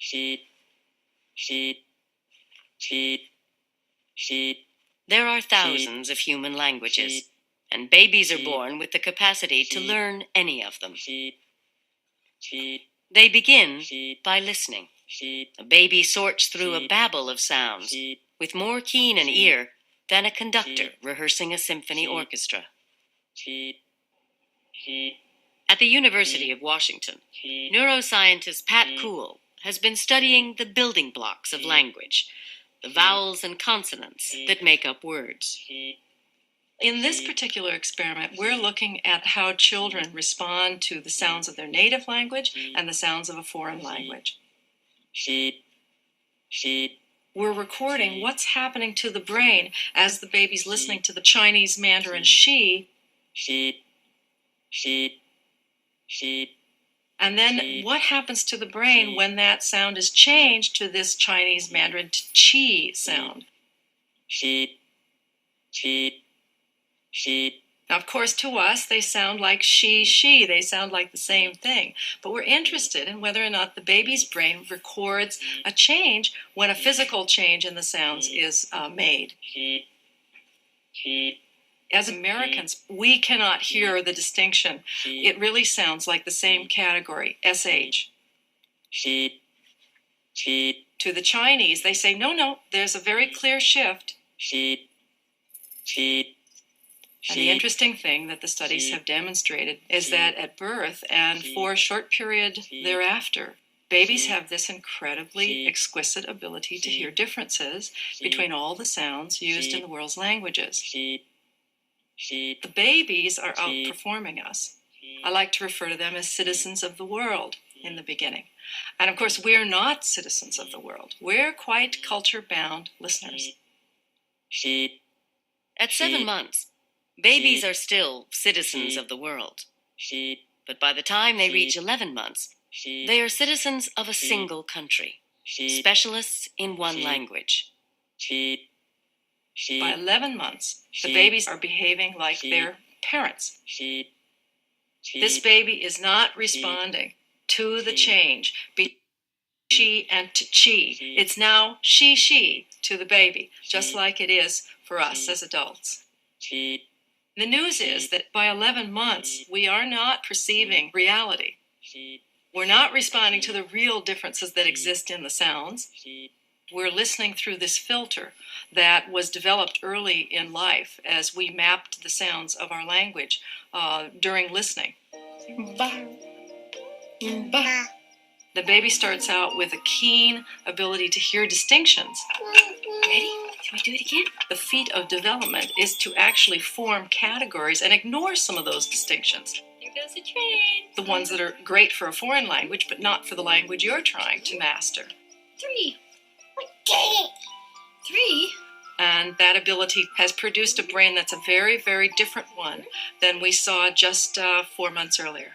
sheep, sheep, sheep, sheep. There are thousands of human languages, and babies are born with the capacity to learn any of them. They begin by listening. A baby sorts through a babble of sounds with more keen an ear than a conductor rehearsing a symphony orchestra. At the University of Washington, neuroscientist Pat Kuhl has been studying the building blocks of language, the vowels and consonants that make up words. In this particular experiment, we're looking at how children respond to the sounds of their native language and the sounds of a foreign language. We're recording what's happening to the brain as the baby's listening to the Chinese Mandarin shi. And then what happens to the brain when that sound is changed to this Chinese Mandarin chi sound? Now, of course, to us, they sound like she. They sound like the same thing. But we're interested in whether or not the baby's brain records a change when a physical change in the sounds is made. As Americans, we cannot hear the distinction. It really sounds like the same category, SH. To the Chinese, they say, no, there's a very clear shift. And the interesting thing that the studies have demonstrated is that at birth and for a short period thereafter, babies have this incredibly exquisite ability to hear differences between all the sounds used in the world's languages. The babies are outperforming us. I like to refer to them as citizens of the world in the beginning. And of course, we're not citizens of the world. We're quite culture-bound listeners. At 7 months, babies are still citizens of the world. But by the time they reach 11 months, they are citizens of a single country, specialists in one language. By 11 months, the babies are behaving like their parents. This baby is not responding to the change between she and to chi. It's now she to the baby, just like it is for us as adults. The news is that by 11 months, we are not perceiving reality. We're not responding to the real differences that exist in the sounds. We're listening through this filter that was developed early in life as we mapped the sounds of our language during listening. Ba. Ba. The baby starts out with a keen ability to hear distinctions. Ready? Shall we do it again? The feat of development is to actually form categories and ignore some of those distinctions. Here goes the train. The ones that are great for a foreign language, but not for the language you're trying to master. 3. We did it! 3? And that ability has produced a brain that's a very, very different one than we saw just 4 months earlier.